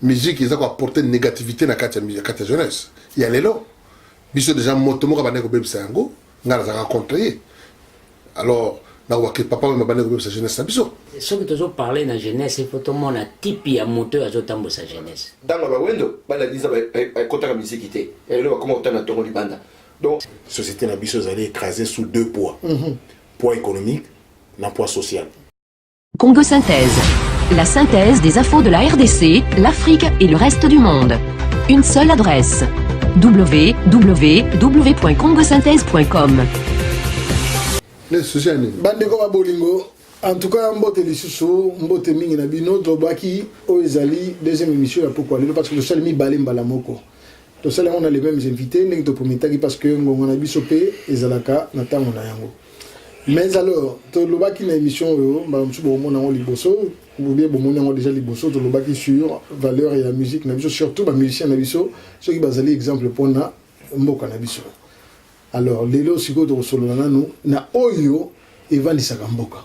musique ils ont apporté négativité na kati ya jeunesse il y a lelo biso déjà motomo ka bana ko bebisa yango ngala za rencontrer alors na wa ke papa ma bana ko bebisa jeunesse biso ce que tu as parlé na jeunesse il faut tout monde type ya moteur azotambo sa jeunesse dans ba wendo bana disa ba kota ka musique té et là comment on a tongo libanda donc société na biso allait écraser sous deux poids poids économique et poids social. Congo Synthèse. La synthèse des infos de la RDC, l'Afrique et le reste du monde. Une seule adresse. www.congosynthèse.com. les social bandeko ba bolingo en tout cas mbote lisusu mbote mingi na bino tobaki o ezali deuxième émission ya pourquoi lelo parce que le seul mi balé mbala moko to sala on a les mêmes invités ndenge to prometaki parce que ngongo na biso pe ezalaka na tango na yango. Mais alors, tu as une émission, ou bien déjà liboso, tu as sur valeur et la musique, surtout les musiciens, ceux qui basent exemple pour na mboka nabiso. Alors, lelo siko to solo na nous na oyo evandisaka mboka.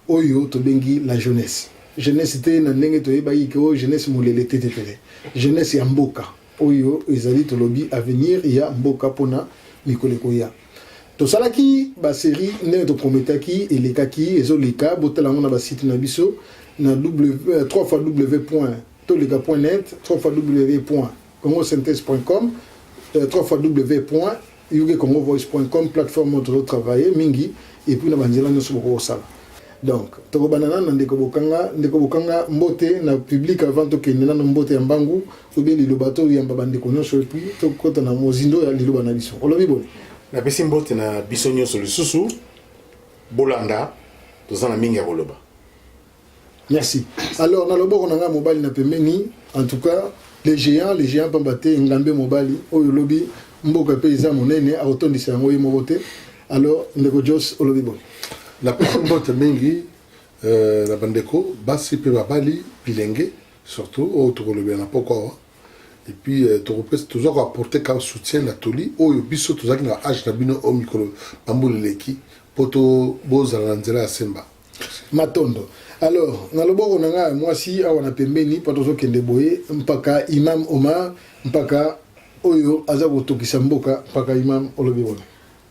Oyo to bengi la jeunesse. Jeunesse te na ndenge to yebai ke jeunesse molele tetetele. Jeunesse ya mboka. Oyo ezali to lobby avenir ya mboka pona mikole koya. To salaki ba série ne to prometaki elekaki ezoleka botalango na ba site na biso na www.toleka.net www.congosynthèse.com www.yugecongovoice.com plateforme où travailler mingi et puis na banzela nyoso boko sala. Donc to banana na ndeko bokanga mbote na public avant to kenena na mbote ya mbangu to bien lilobato ya mbabandeko nyoso et puis to kota na mozindo ya liloba na biso. Olobi boni Na pesi mbote na biso nyonso lisusu bolanda tozana mingi ya koloba. Merci. Alors na loboko nanga mobali na pembeni en tout cas les géants pambate ngambe mobali oyo lobi mboka paysa monene a otondisa yango yimo bote. Alors ndeko Jos olobi bon. la pesi mbote mingi na bandeko basi pe babali bilenge surtout au tokolobi na poko. Et puis, tu repètes toujours apporter comme soutien la toli. Oh, biso tout ça qui n'a âge d'abino au micro, bamboule leki, poto boza lanzela semba. Matondo. Alors, dans le bon on a moi si on a pembeni patozo kende boye mpaka Imam Omar mpaka oyo azago tokisamboka mpaka Imam Olobibona.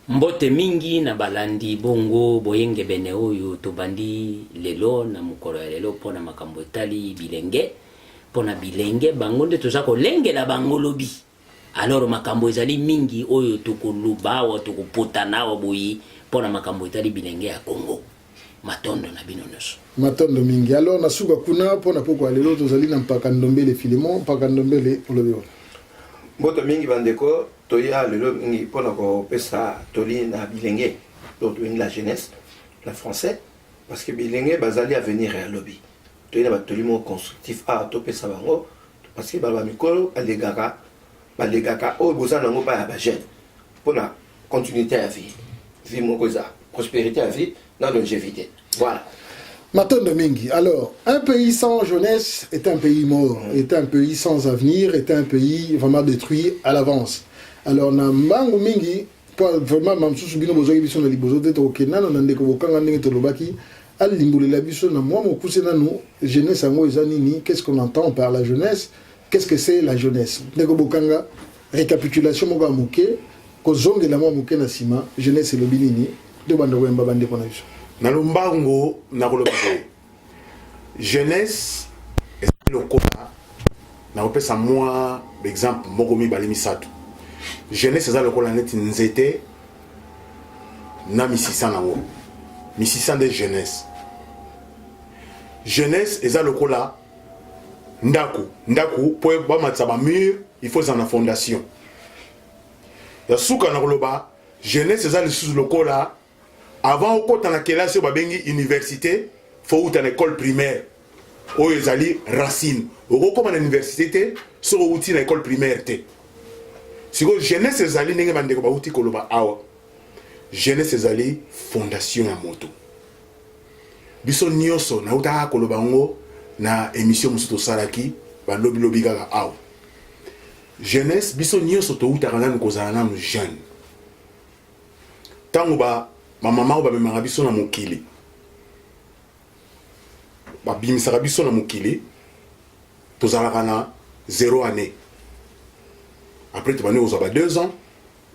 Mbote mingi na balandi bongo boyenge bene oyo tobandi lelo na mukolo ya lelo pona makambo etali bilenge. Pona bilenge bango nde toza kolengela bango lobi alors makambo ezali mingi oyo tokoluba wa tokopotana wa boyi pona makambo etali bilenge ya Congo matondo na bino nyonso matondo mingi alors na suka kuna pona poko lelo tozali na mpaka ndombele Filemon mpaka ndombele olobi mboto mingi bandeko toya lelo mingi pona ko pesa toli na bilenge donc la jeunesse la français parce que bilenge bazali avenir ya lobby il y a un constructif à topé sabango parce que baba mikolo alegaka o bozana ngo ba ba jeune pour la continuité à vie mon cosa prospérité à vie dans longévité voilà Matondo mingi. Alors, un pays sans jeunesse est un pays mort, est un pays sans avenir, est un pays vraiment détruit à l'avance. Alors, na mbangu mingi vraiment mamsusu bino bozoki biso na libozo te to kenana na ndeko bokanga ndenge to lobaki alimbule la biso na moi mo kusena nous jeunesse ngo ezanini qu'est-ce qu'on entend par la jeunesse qu'est-ce que c'est la jeunesse ndeko bokanga récapitulation moko amuke ko zonge la moi muke na sima jeunesse le binini de bande ko mba bande ko na biso na lombango na koloba jeunesse est le kota na opesa moi exemple moko mi bali misato jeunesse est le kola net nzete na misisa na wo misisa de jeunesse jeunesse eza lokola ndaku po ba matsa ba mur il faut en fondation ya suka na koloba jeunesse eza lisusu lokola avant okota na kelasi ba bengi université faut uta na école primaire oyo ezali racine okokoma na université te so uti na école primaire te siko jeunesse ezali ndenge bandeko ba uti koloba awa jeunesse ezali fondation ya moto biso nyonso na uta koloba ngo na émission musuto salaki ba lobi kaka awa jeunesse biso nyonso to uta kana kozala na jeune tango ba mama ba memanga biso na mokili ba bimisaka biso na mokili tozalaka na 0 année. Après, tu vas nous avoir 2 ans,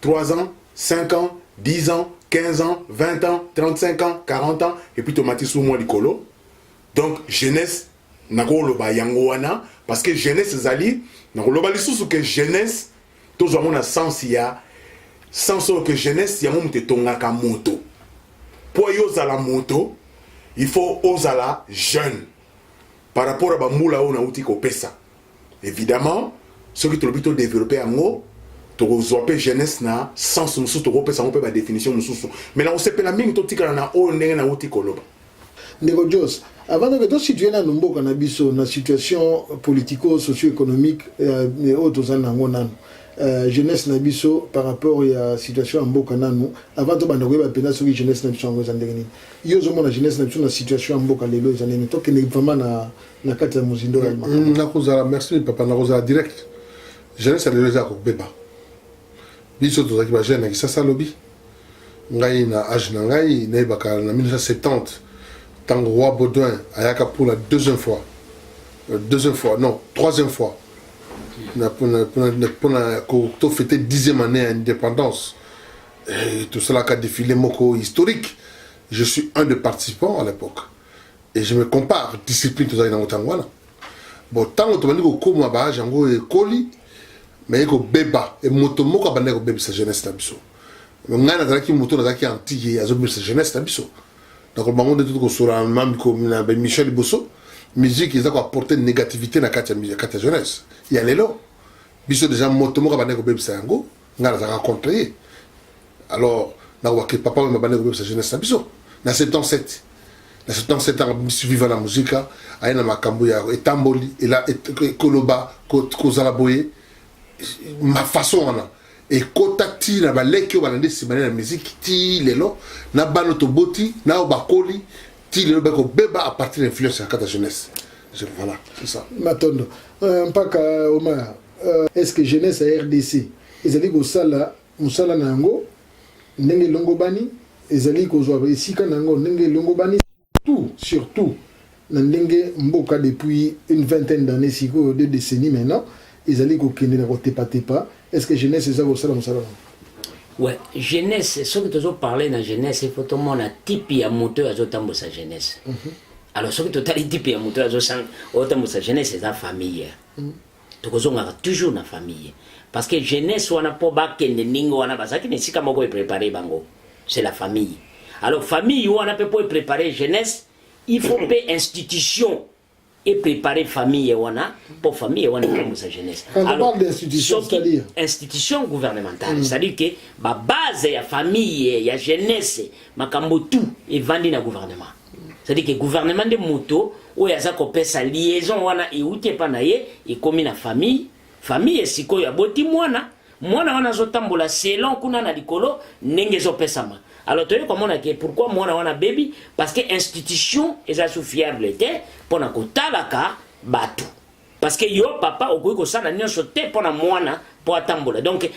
3 ans, 5 ans, 10 ans, 15 ans, 20 ans, 35 ans, 40 ans, et puis tu vas sous moi l'icolo. Donc, jeunesse, nakoloba yango wana, parce que jeunesse zali, nakoloba lisusu que jeunesse, tous avons un sens ya, sens que jeunesse yango mte tongaka moto. Pour yoza la moto, il faut osala jeune. Par rapport à Bamoula on a outil pesa. Évidemment, ceux qui ont développé en haut, tu as jeunesse na sens musu to pesa on peut ba définition musu. Mais là on sait pas la mine to tika na o ndenge na outil koloba. Ndeko Jos, avant de te situer na Numbo na biso na situation politico-socio-économique mais autres en nangonano. Jeunesse na biso par rapport à la situation en Mboka nanu avant de banda koyeba pena soki jeunesse na biso ngo zandengeni yo zo mona jeunesse na biso na situation en Mboka lelo zandengeni to ke ne vraiment na kati ya muzindo ya na kozala merci papa na kozala direct jeunesse lelo za ko beba biso to zaki ba jeune ki sasa lobi ngai na âge na ngai na baka na 1970 tango roi Baudouin ayaka pour la troisième fois pour fêter 10e année d'indépendance. Tout cela a défilé moko historique. Je suis un des participants à l'époque. Et je me compare, discipline, tout ça dans le Tangwana. Bon, tant que tu as dit que ma jango et coli, mais que beba, et moto moko abandonné que bébé sa jeunesse tabiso. Mais on a dit que moto n'a pas anti et azobe sa jeunesse tabiso. Donc le bango de tout que sur un membre comme Michel Bosso. Musique ils ont apporté négativité na kati ya jeunesse il y a lelo biso déjà motomo ka bana ko bebisa yango ngala za rencontrer alors na wa ke papa me bana ko bebisa jeunesse biso na 77 ans suivant la musique aina makambo ya etamboli et là koloba ko zala boye ma façon ona et kotati na baleki o balande simane na musique ti lelo na bano to boti na bakoli le beba à partir de l'influence de la jeunesse. Voilà, c'est ça. Matondo. Mpaka Omar, est-ce que jeunesse à RDC, ezali ko sala musala nango ndenge longobani, ezali ko zwa esika nango ndenge longobani surtout na ndenge mboka depuis une vingtaine d'années siko 2 décennies maintenant, ezali ko kende na ko tepa. Est-ce que jeunesse ezali ko sala musala? Ouais, jeunesse, ce que tu as parlé de la jeunesse, il faut que tu aies un type de moteur à sa jeunesse. Alors, ce que tu as un type de moteur à sa jeunesse, c'est la famille. Tu as toujours la famille. Parce que jeunesse, on n'a pas préparé. C'est la famille. Alors, famille, on n'a pas préparé jeunesse, il faut que institution et préparer famille pour famille comme sa jeunesse. Quand on parle d'institution, c'est-à-dire institution gouvernementale, c'est-à-dire que la base de la famille, la jeunesse, makambo tout est vendu dans le gouvernement. C'est-à-dire que le gouvernement de moto, où il y a sa liaison et où tu es pas naïe et comme la famille est si quoi il y a boti mwana wana zotambola selon kuna na likolo nenge zo pesama. Alors tu vois comment on a que pourquoi moi on a baby parce que institution est fiable pour na kotalaka batu parce que yo papa okoki kosala nyonso te pona mwana pour atambola. Donc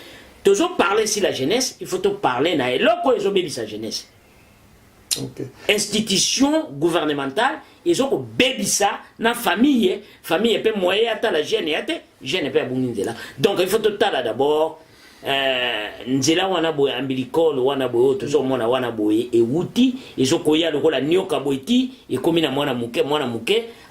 toujours parler si la jeunesse, il faut te parler na eloko ezo baby sa jeunesse. Okay. Institution gouvernementale ils ont baby ça na famille peut moyen ata la jeune peut abungi là. Donc il faut te tala d'abord nzela wana boye umbilical wana boye toujours mona wana boye e wuti ezokoya lokola nyoka boiti e komi na mwana muke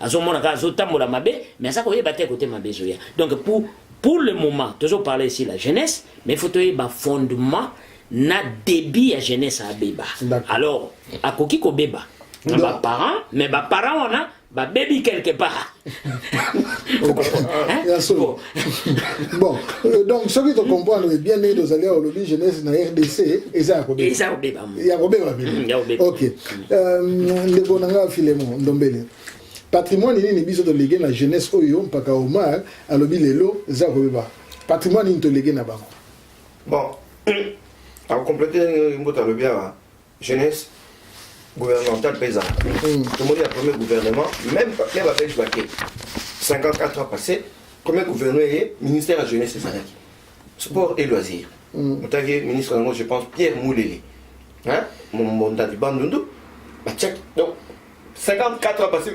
azomona ka azotambola mabe mais ça koyeba te côté mabe zoya. Donc pour le moment toujours parler ici la jeunesse mais il faut te ba fondement na débit à jeunesse à beba. Alors akoki ko beba ba parents mais ba parents on a ba baby quelque part. Bon, donc ce que tu comprends bien nous allons au lobby jeunesse na RDC et ça ko beba. Ya ko beba. OK. Le bonanga Filemon Ndombele. Patrimoine ni biso to léguer la jeunesse oyo mpaka Omar à lobby lelo za ko beba. Patrimoine ni to léguer na bango. Bon. Alors compléter mbota lobby à jeunesse gouvernemental présent. Tout le monde a le premier gouvernement, même avec Baké, 54 ans passés, premier gouvernement est ministère de la jeunesse et Sanaki. Sport et loisirs. Ministre, je pense, Pierre Moulélé. Hein? Mon dadi Bandundu. Donc, 54 ans passés,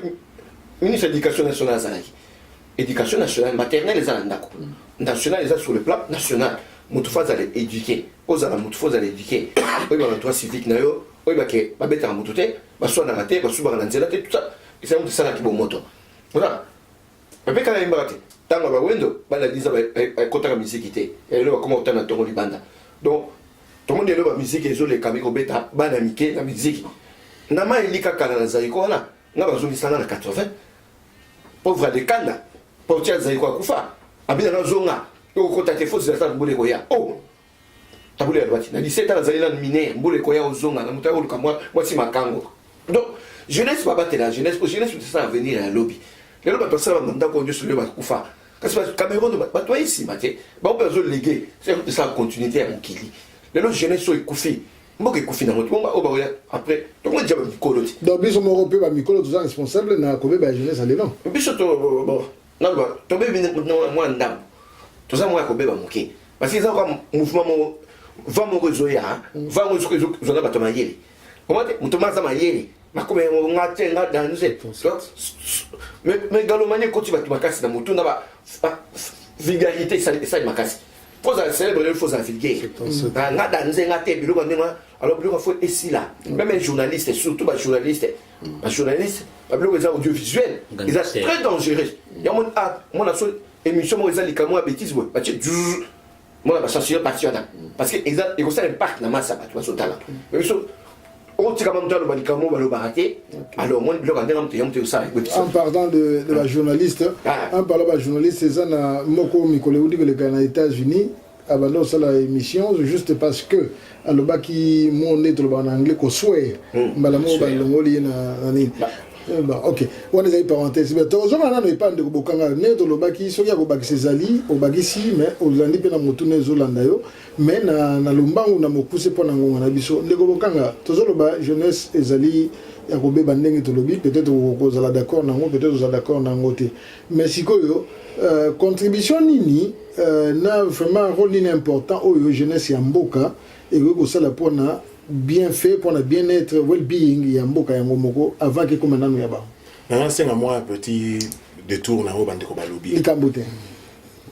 ministre de l'éducation nationale Sanaki. éducation nationale maternelle eza na ndako national eza sur le plan national moto fo azala éduqué ozala moto fo azala éduqué oyeba na droit civique na yo oyebake babetaka moto te baswanaka te basubaka na nzela te tout ça eza moto esalaki bomoto ozala bapekana yembaka te ntango bawendo bana liza ekotaka misiki te lelo bakoma kotana ntongo libanda donc tomoni lelo bamisiki ezolekami kobeta bana mike na misiki na ma elika kala na zaiko wana nga bazongisanga na 80 pauvre de kanda portier zaiko akufa abina na zonga okota te fosi za mbule koya oh tabule ya bati na 17 ans zalina miner mbule koya ozonga na mutako luka mwasi makango donc jeunesse va battre la jeunesse pour jeunesse c'est ça à venir à lobby lelo ba personne ba ndako ndio sur le bakufa kasi ba Cameroun ba toi ici maté ba on besoin léguer c'est ça continuité à mokili lelo jeunesse so ikufi mboke ikufi na moto bomba oba après to mo diaba mikolo ti donc biso mo européen ba mikolo tous responsable na kobe ba jeunesse à l'élan biso to bon non ba to be moi ndam to ça moi kobe ba moké parce que ça comme mouvement mo va mo rezoya va mo zo na bato mayele comment moto maza mayele makome ngate ngada nze mais galomanie koti bato makasi na moto na ba vulgarité ça makasi faut célébrer faut ça vulgaire ngada nze ngate biloko ndema alors biloko faut ici là même un journaliste surtout ba journaliste ba biloko ça audiovisuel ils sont très dangereux ya mon mon émission mo ezali kamo bêtise ba tu moi ba censurer passionnant parce que ils ont ça impact na massa ba tu so tala mais on tient quand même dans le balikamo ba le baraté alors moi biloko ndema mte ça en parlant de la journaliste en parlant de la journaliste c'est ça na moko mikolo udi le Ghana États-Unis abandon ça la émission juste parce que alobaki mon est le en anglais ko souhait malamo ba longoli na ni bon ok on est parenthèse mais to zo na no pas de bokanga ne to lobaki so ya ko bakisi zali o bakisi mais o landi pe na motune zo landa yo mais na lombangu na mokuse pona ngonga na biso ndeko bokanga to zo loba jeunesse ezali ya ko beba ndenge to lobi peut-être ko zala d'accord nango peut-être ko zala d'accord nango te mais sikoyo contribution nini na vraiment rôle ni important au jeunesse ya mboka et ko sala pona bien fait pour le bien-être well-being ya mboka ya ngomoko avant que comme nanu ya ba na senga moi un petit détour na obande ko balobi likambote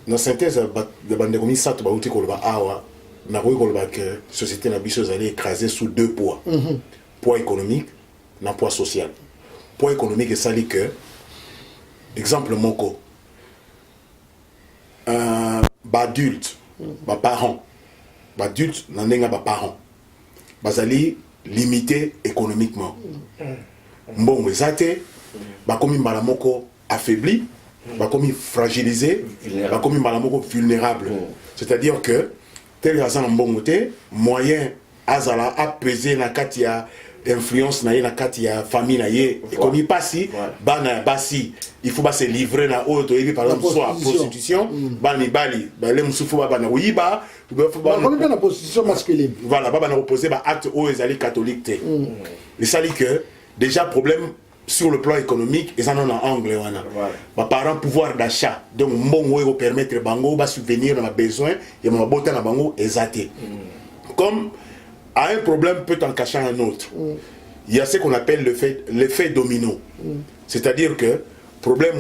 na synthèse de bande ko mi sato ba uti ko ba awa na ko ba que société na biso allait écraser sous deux poids poids économique na poids social poids économique et ça dit que exemple moko ba adulte ba parents ba adulte na ndenga ba parents bazali limité économiquement mbongo ezate bakomi mbala moko affaibli bakomi fragilisé bakomi mbala moko vulnérable c'est-à-dire que tel azana mbongo te moyen azala apaiser na kati ya influence na ye na kati ya famille na ye ekomi pasi bana basi il faut pas se livrer na auto et par exemple soit prostitution bani bali le musufu bana oyiba comme la prostitution masculine voilà bana opposer ba acte o ezali catholique te et ça dit que déjà problème sur le plan économique et ça non en anglais wana ba parents pouvoir d'achat donc mbongo e permettre bango ba subvenir na besoin et ma bota na bango ezate comme à un problème peut en cacher un autre. Il y a ce qu'on appelle l'effet domino. C'est-à-dire que problème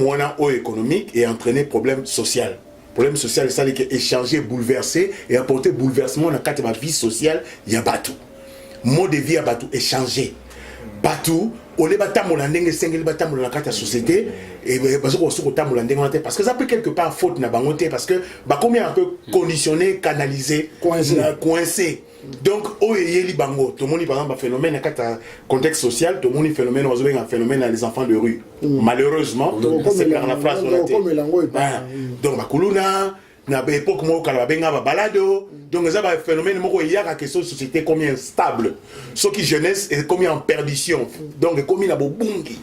économique et entraîner problème social. Problème social, c'est que échanger, bouleverser et apporter bouleversement dans la vie sociale, il y a batou. Mot de vie à batou, échanger. Batou, on les batam au landing et single batam dans la société et parce que ça peut quelque part faute na bangote parce que bah combien un peu conditionné, canalisé, coincé. Donc au yeli bango tout le monde par exemple phénomène à contexte social tout le monde phénomène un phénomène à les enfants de rue malheureusement c'est par la phrase donc bakuluna na époque mo kala benga ba balado donc ça va phénomène moko yaka que société comme instable ce qui jeunesse est comme en perdition donc comme na bobungi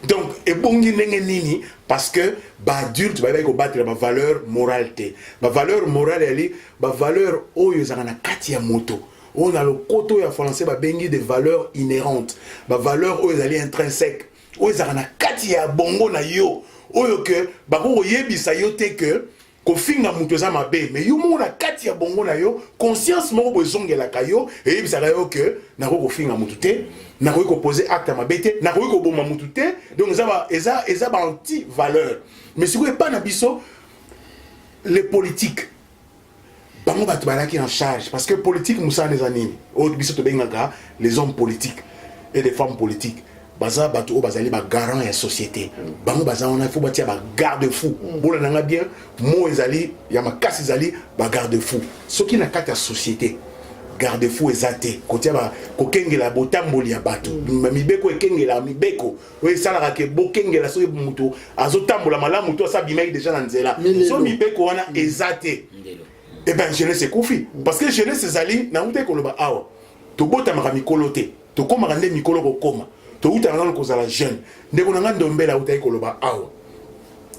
donc et bongi nenge nini parce que ba adulte ba ko battre ba valeur morale te ba valeur morale elle ba valeur oyo za na kati ya moto on a le koto ya français ba bengi des valeurs inhérentes ba valeur oyo zali intrinsèque oyo za na kati ya bongo na yo oyo que ba ko yebisa yo te que ko finga muto za mabe mais yo mo na kati ya bongo na yo conscience mo bozongela kayo et yebisa yo que na ko finga muto te na ko poser acte à ma bête na ko boma mutu te donc ça va anti valeur mais si vous n'avez pas nabiso les politiques bango bato balaki en charge parce que politique moussa les années au biso to bengaka les hommes politiques et les femmes politiques baza bato o bazali ba garant ya société bango baza on a faut batia ba garde-fou bola nanga bien mo ezali ya makasi ezali ba garde-fou soki na kata société garde-fou ezate kotia ba kokengela botamboli ya bato mibeko ekengela mibeko we sala ke bokengela so mutu azotambola malamu to sa bimai déjà na nzela so mibeko wana ezate et ben jeunesse ekufi parce que jeunesse ezali na mutu ekoloba awa to botamaka mikolo te to komaka nde mikolo kokoma to utanga na kozala jeune ndeko nanga ndombela uta ekoloba awa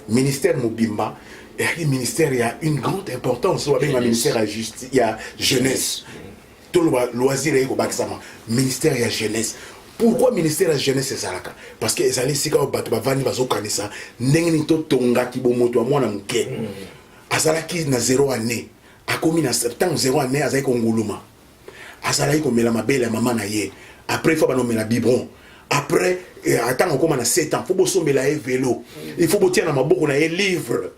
ministère mobimba et ministère il y a une grande importance avec le ministère à justice il y a jeunesse tout le loisir et au ministère de la jeunesse. Pourquoi ministère de la jeunesse c'est ça? Parce que les allées si quand on va venir au Canada, n'engni to tonga qui bon moto à moi na mke. Azala qui na 0 année, a commis na septembre 0 année azala konguluma. Azala qui komela mabele maman na ye. Après il faut nommer la biberon. Après attends on commence à 7 ans, faut bosomber la vélo. Il faut botir na maboko na livre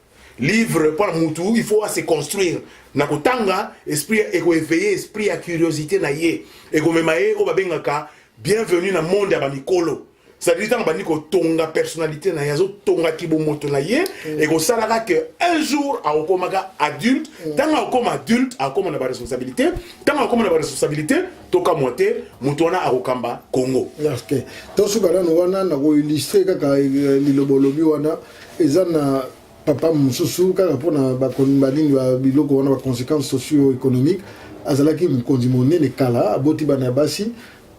pour mutu il faut se construire na kotanga esprit et ko éveiller esprit à curiosité na ye et ko memaye o babengaka bienvenue na monde ya ba mikolo ça dit tant bani ko tonga personnalité na yazo tonga ki bo moto na ye et ko salaka que un jour a okomaka adulte tant a okoma adulte a okoma na ba responsabilité tant a okoma na ba responsabilité toka monter mutona a okamba Congo OK to sukala no wana na ko illustrer kaka lilobolobi wana ezana papa mususu kaka pona bakonibani ba biloko wana ba conséquences socio-économiques azalaki mukonzi monene kala aboti bana basi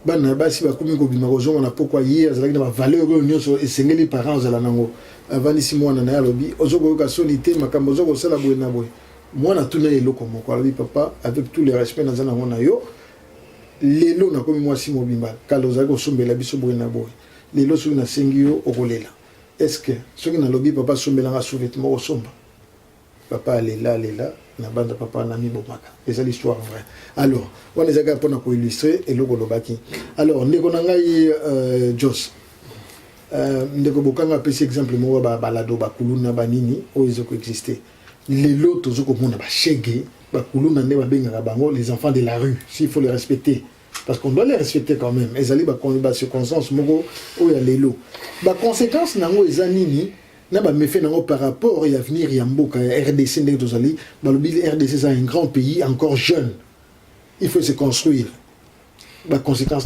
bakomi kobima kozonga na pokwa ye azalaki na ba valeur oyo nyonso esengeli parents azala nango avandisi mwana na ye alobi ozokoyoka soni te makambo ozokosala boye na boye mwana tuna eloko moko alobi papa avec tous les respects naza nango na yo lelo nakomi mwasi mobimba kala ozalaki kosombela biso boye na boye lelo soki nasengi yo okolela. Est-ce que ce qui n'a lobby papa sommelanga sous-vêtement au sombre papa alela na bande papa na mi bomaka c'est l'histoire vraie alors on les a pour nous illustrer et le golobaki alors ndeko nangai Jos ndeko bokanga pesi exemple mo ba balado ba kuluna banini o ezoko exister les lots tozoko mona ba shege ba kuluna ne ba benga bango les enfants de la rue s'il faut les respecter parce qu'on doit les respecter quand même. Les alliés ba circonstance moko o ya lelo. Ba conséquence nango ezanini na ba méfait nango par rapport à l'avenir ya mboka RDC ndeko tozali ba lobi RDC c'est un grand pays encore jeune. Il faut se construire. Ba conséquence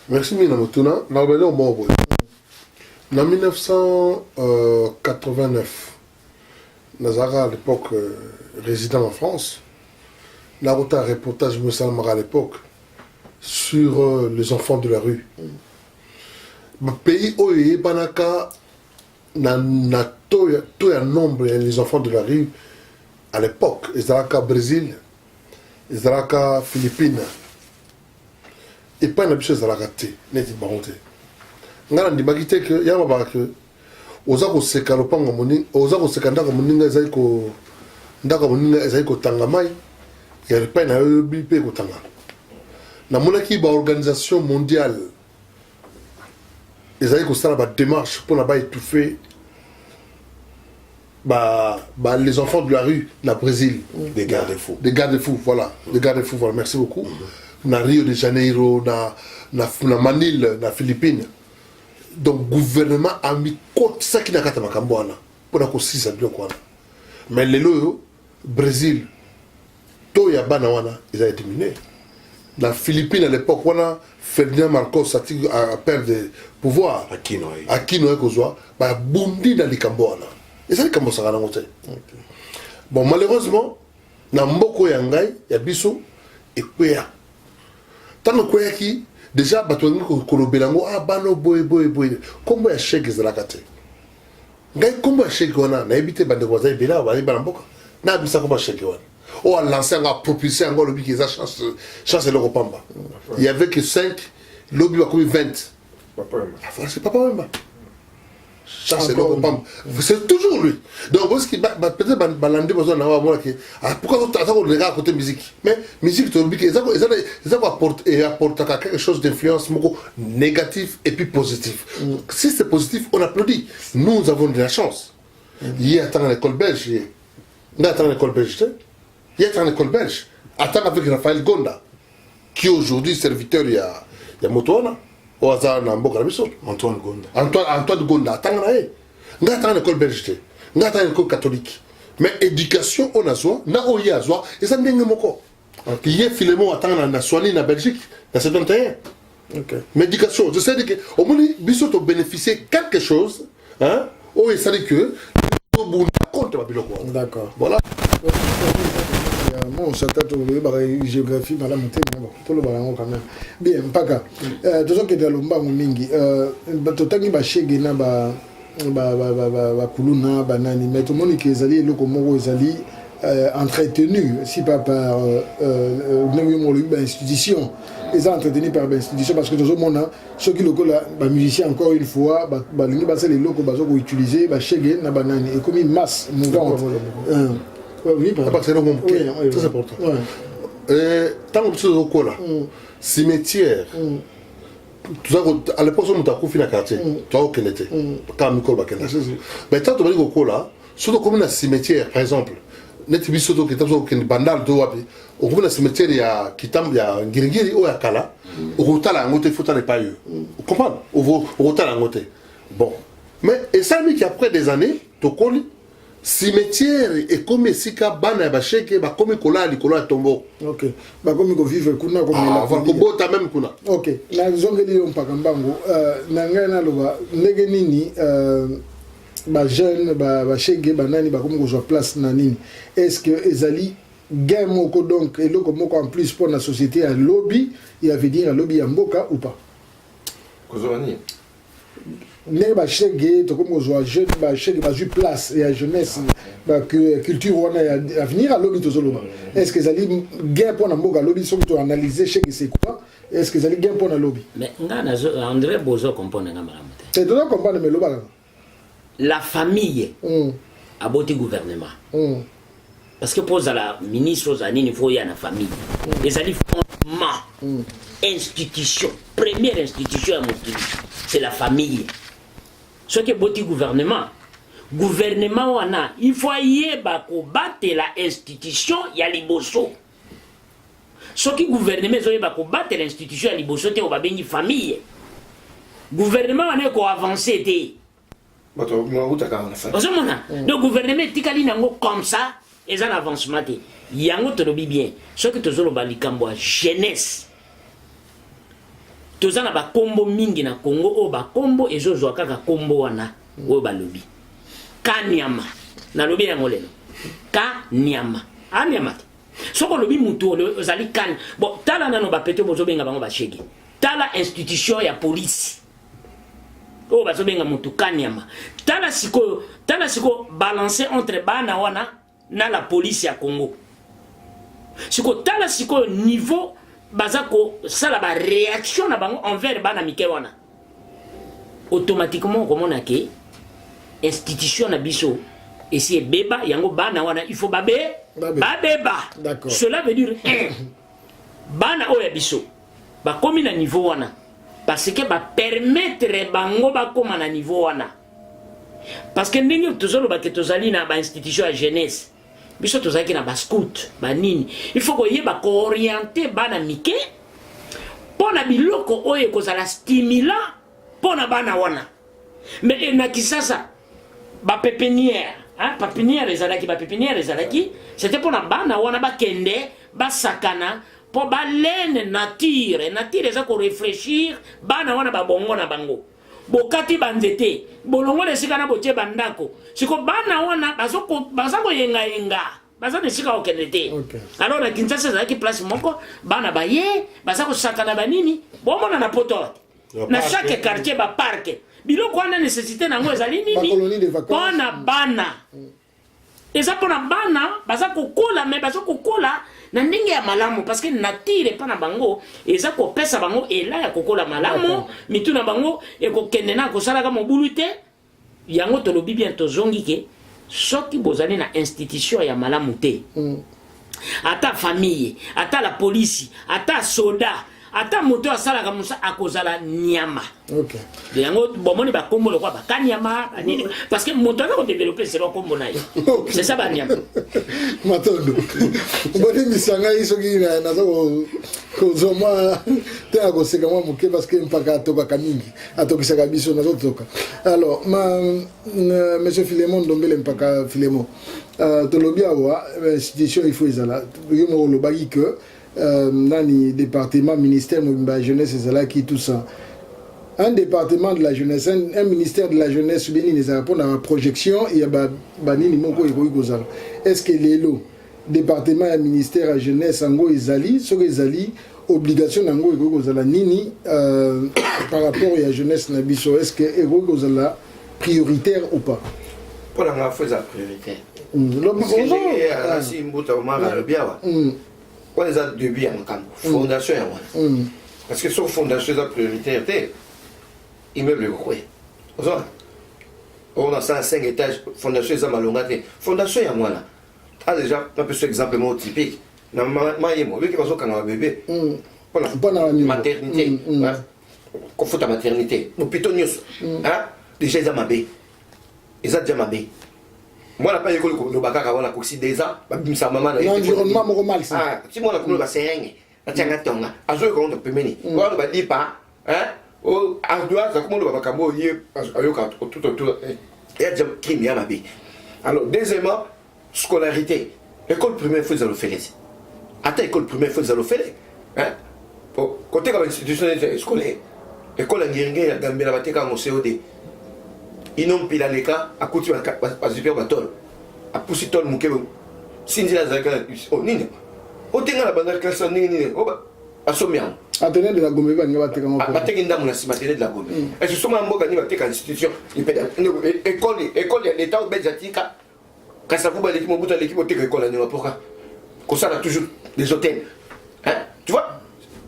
merci mina motuna na obelo mobo. En 1989 Nazara à l'époque résident en France. Là, on a un reportage à l'époque sur les enfants de la rue. Le pays où il y a un nombre des enfants de la rue à l'époque. Ils étaient au Brésil, ils étaient aux Philippines. Et pas une chose à la rater. Il y a des barontés. Il y a des baguettes que il y a des baguettes que aux gens qui se calopent aux gens qui se calopent il y a pas une BP kotanga na monaki ba organisation mondiale ezali ko sala ba démarche pour na ba étouffer les enfants de la rue na Brésil des garde-fous voilà merci beaucoup na Rio de Janeiro na Manille na Philippines donc gouvernement a mis côte ça qui na kata makambo wana pour na ko sisa bien quoi mais lelo Brésil il y a ils ont été minés. Dans les Philippines à l'époque, on a Ferdinand Marcos a perdu le pouvoir. Aquino Kozwa, il y a Bundi dans les Cambodges. Et ça, les Cambodges, ça a bon, malheureusement, dans Mboko Yangai, il y a Bissou et Kwea. Tant que Kwea qui, déjà, il y a Kolobelango, Bano, Boy. Comment il y a chèque de la Kate? Comment il y a chèque on a? Il y a habité Bandegoza et Bila, il y a Balamboka. Il y a chèque on a. Oh, l'ancien a propulsé encore le lobby qui a chance le repamba. Il n'y avait que 5, le lobby a commis 20. C'est pas même. Ça, c'est c'est toujours lui. Donc, parce que peut-être Balandi besoin d'avoir moi qui. Pourquoi tu attends les gars à côté musique? Mais musique, tu oublies qu'ils apportent quelque chose d'influence négatif et puis positif. Si c'est positif, on applaudit. Nous avons de la chance. Il y a à l'école belge. Il y a à l'école belge. Il y a à l'école belge. Attends avec Raphaël Gonda, qui aujourd'hui serviteur, il y a Motoana. Antoine Gonda. Attends l'école belge. Attends l'école catholique. Mais éducation, on a besoin. Et ça n'est pas il y a Philémon attend na soigné na Belgique, dans 71. Mais éducation, je sais que au moins, bisous ont bénéficié quelque chose. Hein? Oh, et ça dit que d'accord. Voilà. Moi, on s'attaque à la géographie, mais tout le ballon quand même. Bien, Paka. Tout ce qui est dans le bas, mingi. Tout le monde qui est kuluna banani, mais tout le monde qui est allé, le Comoro est allé entretenu, si pas par institution. Ils sont entretenus par l'institution parce que tout le monde, ceux qui les musiciens, encore une fois, les locaux qui utilisés, chez na banani, et comme une masse mouvante. Oui, très important. Tant que tu es là, cimetière, à l'époque, on a fait un quartier, tu as aucun été, quand Mikol Bakena. Mais tant que tu es là, surtout comme un cimetière, par exemple, net bisoto qui est bandal de wapi, au bout d'un cimetière, il y a Kitam, il y a Ngirigiri, ou il y a Kala, au Rota la Ngote, il faut aller pas eux. Vous comprenez? Au Rota la Ngote. Bon. Mais, et ça, mais qu'après des années, tu connais, cimetière et comme si bana ba cheke ba comme kola likolo tombo. OK. Ba comme ko vivre kuna comme la va ko bota même kuna. OK. Na zongeli on pakambango na ngai na loba ndenge nini ba jeune ba cheke ba nani ba comme ko joa place na nini. Est-ce que ezali gain moko donc et loko moko en plus pour la société à lobby, il veut dire lobby ya mboka ou pas? Kozoni. Mais bah chèque to comme aux jeunes bah chèque bah ju place et à jeunesse bah que culture on a à venir à lobby to solo. Est-ce que ça li gain pour na mboka lobby sont to analyser chèque c'est quoi? Est-ce que ça li gain pour na lobby? Mais ngana André Bozo comprendre nga malamu te. C'est donc comprendre mais loba. La famille a boté gouvernement. Parce que pour la ministre aux années il faut y a la famille. Les alliés fondement institution, première institution à Mokili, c'est la famille. Ce qui est beau gouvernement wana il faut y battre la institution ya liboso. Ce qui gouvernement zoye ba ko battre l'institution ya liboso te o ba bengi famille. Gouvernement wana ko avancer te. Bato mo utaka na fa. Ozomona. Le gouvernement tikali nango comme ça et un avancement te. Yango to lobi bien. Ce que tozolo ba likambo jeunesse. Tozana ba kombo mingi na Congo o ba kombo ezozwa kaka kombo wana o ba lobi kanyama na lobi yango lelo kanyama anyama soko lobi mutu ozali kan bon tala nano ba pete bozo benga bango ba shege tala institution ya police o bazo benga mutu kanyama tala siko balancer entre bana wana na la police ya Congo siko tala siko niveau bazako sala ba réaction na bango envers bana mike wana automatiquement comme on a que institution na biso et si beba yango bana wana il faut babeba. D'accord. Cela veut dire bana oya biso ba komi na niveau wana parce que ba permettre bango ba koma na niveau wana parce que ndenge tozolo ba ke tozali na ba institution ya jeunesse biso tozaki na ba scout ba nini il faut ko yeba ko orienter bana mike pona biloko oye ko zala stimulant pona bana wana mais na kisasa ba pépinière hein pépinière ezalaki c'était pona bana wana ba kende ba sakana po ba lene nature eza ko réfléchir bana wana ba bongo na bango bokati banzete bolongo lesika na botie bandako siko bana wana bazako yenga bazane sika okenete. Alors na Kinshasa za ki place moko bana baye bazako sakana banini bomona na poto na chaque quartier ba parc biloko wana nécessité nango ezali nini pona bana eza pona bana bazako kola mais bazako kola na ndenge ya malamu parce que nature pa na bango eza ko pesa bango ela ya kokola malamu mitu na bango e ko kende na ko sala ka mobulu te yango tolobi bien tozongi ke soki bozali na institution ya malamu te ata famille ata la police ata soda ata moto asalaka musa akozala nyama. OK. Yango bomoni ba kombo le kwa ba kanyama parce que moto va développer selon kombo na c'est ça ba nyama. Matondo. Boni misanga iso ki na ko zoma te a koseka mwa muke parce que mpaka toka kamingi atokisaka biso na toka. Alors monsieur Philemon Ndombele mpaka Philemon tolobi awa institution il faut ezala yo lo bagi que nani département ministère de la jeunesse et là qui tout ça un département de la jeunesse un ministère de la jeunesse bien les répondre à la projection et banini moko kozala est-ce que lelo département et ministère de la jeunesse ango ezali so ezali obligation nango kozala nini par rapport à la jeunesse na biso est-ce que kozala prioritaire ou pas pour la fois la prioritaire on les a début en camp fondation parce que sur fondation la prioritaire immeuble quoi on a 5 étages fondation ça malongate fondation ya moi là déjà un peu ce exemple typique na maïmo avec parce qu'on a bébé voilà maternité qu'on faut ta maternité hôpital news hein déjà ils ont mabé ils ont déjà mabé moi la pas école le bakaka wala ko si déjà ba bimisa mama na l'environnement mo mal ça ah si moi la ko ba senge na tanga tonga azo ko ndo pemeni wa ba lipa hein o ardoa ça comme le bakambo yé ayoka tout autour et a déjà crime ya mabe. Alors deuxièmement scolarité école primaire faut le faire ata école primaire faut le faire hein pour côté comme institution scolaire école ngirenge ya gambela bateka ngo COD inom pila leka akuti ba super batol apusi tol mukebe sinzi la zaka o nini o tenga la banda classe nini o ba asomia atene de la gombe ba nga bateka ngo bateka ndamu na simatene de la gombe et ce sont mboka ni bateka institution école l'état au belgique kasa kuba l'équipe mobuta l'équipe oteka école ni pourquoi comme ça on a toujours des hôtels hein tu vois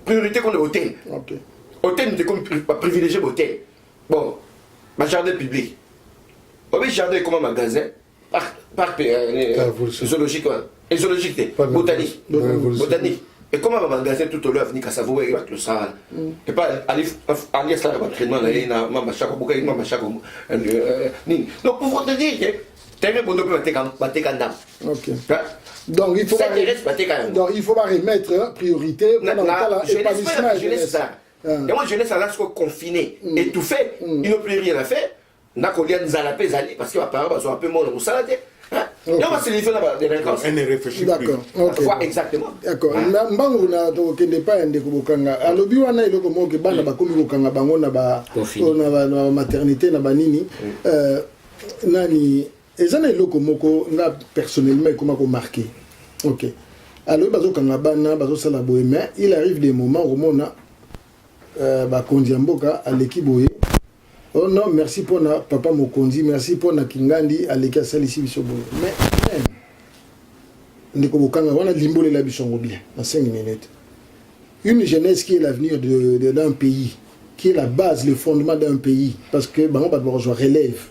priorité qu'on est hôtel OK hôtel nous comme privilégié hôtel bon ma jardin public. Oui, jardin comme un magasin, parc zoologique, zoologique, botanique. Botanique. Et comme un magasin tout au long, venir à savoir avec le salle. Et pas aller ça à l'entraînement, ma chaque bouquet, ma chaque. Donc, pour te dire que tu es bon de battre candam. OK. Donc, il faut pas remettre priorité pour l'épanouissement de la jeunesse. Et moi, jeunesse, elle reste confinée, étouffée, il n'a plus rien à faire. N'a qu'au lieu de zalaper, parce qu'il va parler, ils sont un peu moins au salade. Et on va se livrer dans la délinquance. Elle ne réfléchit plus. D'accord. Exactement. D'accord. Mbangu na to kende pa ende kubukanga. Alobi wana iloko mo ke bana bakomi kokanga bango na ba maternité na banini. Nani ezana iloko moko nga personnellement comment ko marqué. OK. Alors bazo kanga bana bazo sala boye mais il arrive des moments où mona bakonzi mboka aleki boye. Oh non, merci pour na papa Mokonzi, merci pour na Kingandi aleki asalisi biso boye. Mais ndeko bokanga wana limbole la biso bien en 5 minutes. Une jeunesse qui est l'avenir d'un pays, qui est la base, le fondement d'un pays parce que bango ba besoin relève.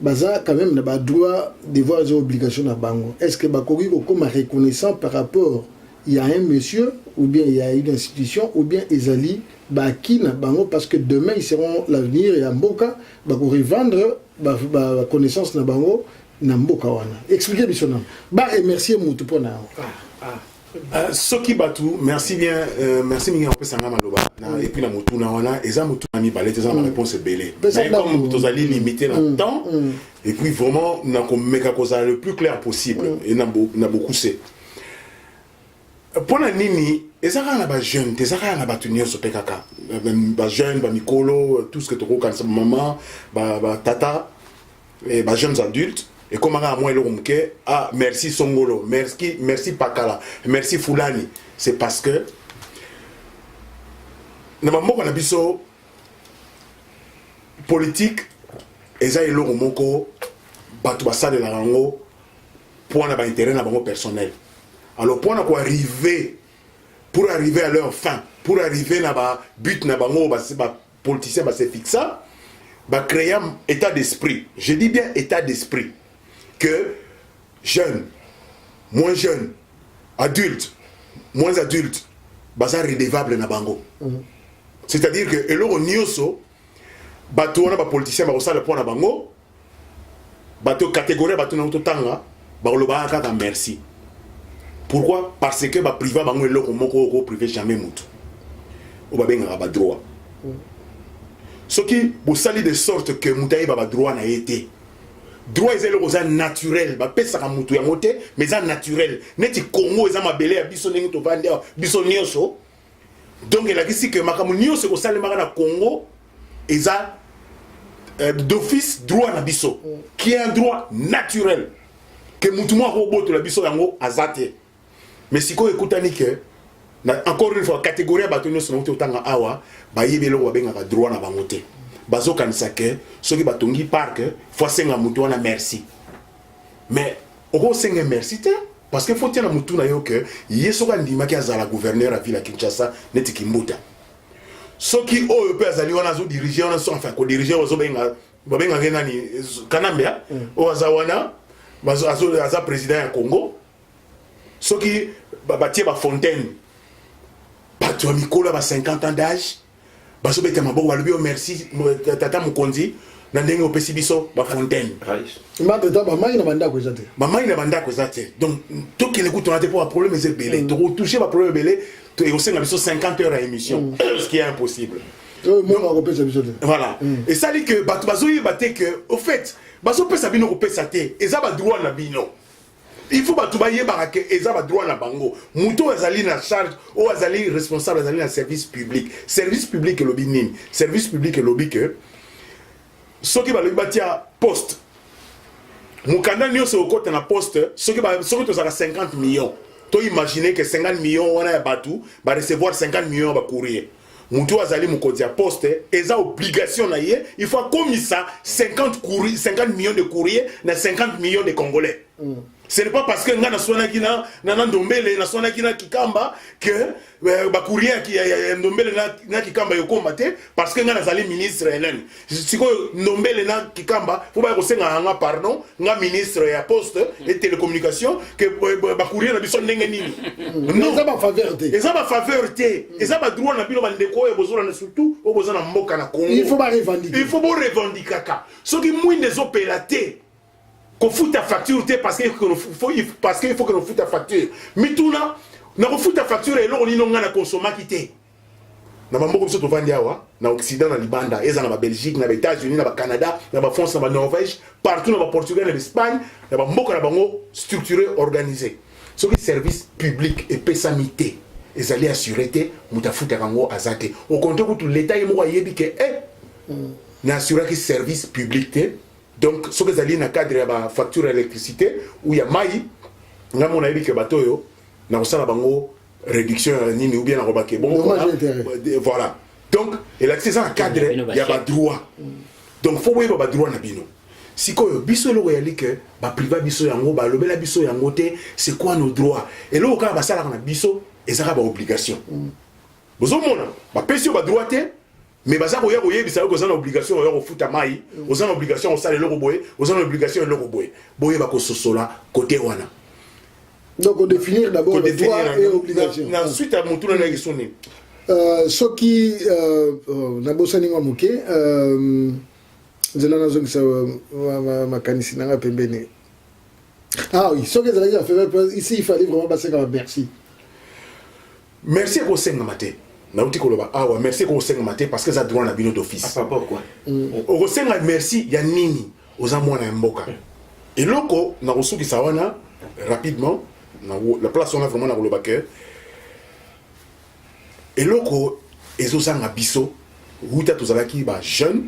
Baza quand même na ba droit devoir et obligations na bango. Est-ce que bakoki ko comme reconnaissant par rapport il y a un monsieur ou bien il y a une institution ou bien ezali baki na bango parce que demain ils seront l'avenir et à mboka bako revendre ba connaissance na bango na mboka wana expliquer biso na ba remercier mutu pona soki batu merci bien merci mingi en pesanga maloba et puis na mutu na wana eza mutu na mi balete eza na réponse belé mais comme tozali limité na temps et puis vraiment na ko meka koza le plus clair possible et na beaucoup c'est pour la nini ezaka na ba jeune ezaka na ba tunio so tekaka ba jeune ba mikolo tout ce que tu connais maman ba tata et ba jeunes adultes et comment à moi le rumke ah merci Songolo merci Pakala merci Fulani c'est parce que na moko na biso politique eza eloko moko batu basale la rango pour na ba intérêt na bango personnel. Alors pour arriver à leur fin, pour arriver à ba but na bango ba politicien ba se fixa, va créer un état d'esprit. Je dis bien état d'esprit. Que jeunes, moins jeunes, adultes, moins adultes, baza redevable na bango. C'est-à-dire que eloko nyoso bato wana ba politicien ba osala pour na bango bato catégorie bato na tanga ba loba kaka merci. Pourquoi? Parce que ba privé bango eloko moko ko privé jamais mutu. O ba benga ba droit. Ce qui vous sali de sorte que mutaye ba droit na été. Droit est le naturel, ba pesa ka mutu ya moté, mais ça naturel. Neti Congo eza mabele ya biso ndenge to vande biso nyonso. Donc il a dit que makamu nyonso ko sali maka na Congo eza d'office droit na biso, qui est un droit naturel que mutu mo ko boto la biso yango azate. Mais si ko ekutani que encore une fois catégorie ba tonyo sono tanga awa ba yebelo wa benga ka droit na bangote. Bazo kanisa ke soki batongi parc faut senga mutu wana merci. Mais oko senga merci te parce que faut tena mutu na yo que yeso ka ndima ki azala gouverneur à ville à Kinshasa neti kimbuta. Soki o pe azali wana zo diriger wana so enfin ko diriger ozo benga nani Kanambia o azawana bazo aza président ya Congo. Soki batie ba fontaine bato mikolo ba 50 ans d'âge baso beta maboko balobi o merci tata mukonzi na ndenge opesi biso ba fontaine ma tata ba mai na banda ko zate donc tout qui l'écoute on a des problèmes belé to toucher ba problème belé to e osenga biso 50 heures à émission ce qui est impossible voilà et ça dit que bazo yebate que au fait baso pesa bino ko pesa te eza ba droit na bino. Il faut que tu aies un droit à bango. Mouto azali na charge ou azali responsable azali na service public. Service public est lobby nini. Service public est lobby que ceux qui va le bâtir poste. Mukanda nyo se okota na poste, ceux qui ont 50 millions. Tu imagines que 50 millions on a battu, va recevoir 50 millions va courir. Mouto azali mukotia poste, eza obligation na ye, il faut comme ça 50 millions de courriers na 50 millions de Congolais. Ce n'est pas parce que nga na sona kina na ndombele na sona kina kikamba que ba courrier qui ndombele na kikamba yo combattre parce que nga na zali ministre Hélène. Siko ndombele na kikamba faut ba ko senga nga pardon nga ministre ya poste et télécommunication que ba courrier na biso ndenge nini. Non, ça ba faveur te. Eza ba faveur te. Eza ba droit na bino ba ndeko e bozona na surtout o bozona mboka na Congo. Il faut ba revendiquer. Il faut bo revendiquer ka. Ce qui mwinde zo pelate. Qu'on fout ta facture parce qu'il faut que nous fout ta facture. Mais tout là, nous fout ta facture et là on y a consommé quitter. Nous avons beaucoup de choses dans l'Occident, dans l'Ibanda, dans la Belgique, dans les États-Unis, dans le Canada, dans la France, dans la Norvège, partout dans le Portugal, dans l'Espagne, nous avons beaucoup de structurés, organisés. Ce qui est service public et pessamité, ils allaient assurer que nous avons fout ta rango azate. Au contraire, tout l'État est mort à yébi que nous assurons que service public. Donc, ce que vous avez dans le cadre de la facture d'électricité, où il y a maï, nous avons dit que bateau, nous avons réduction ou bien bon, voilà. Donc, l'accès dans le cadre, il y a des droits. Donc, il faut que vous ayez des droits. Si vous avez dit que le privé c'est quoi nos droits? Et là, quand vous avez des droits, il y a des obligations. Vous avez des droits. Mais baza ko ya ko yebisa ko za na obligation ya ko futa mai, oza na obligation o sala loko boye, oza na obligation ya loko boye. Boye ba ko sosola côté wana. Donc on définir d'abord les droits et obligations. Ensuite à mon tour na question ni. Ce qui na bosani wa muke zela na zongi sa ma kanisi na pembeni. Ah oui, ce que vous avez fait ici il fallait vraiment passer comme merci. Merci ko senga maté. Nauti koloba awa merci ko senga maté parce que ça droit na bino d'office. Ah pourquoi? Ko senga merci ya nini oza mwana mboka. Et loko na kosuki sawana rapidement la place on a vraiment na koloba que et loko ezosanga biso huta tozalaki ba jeune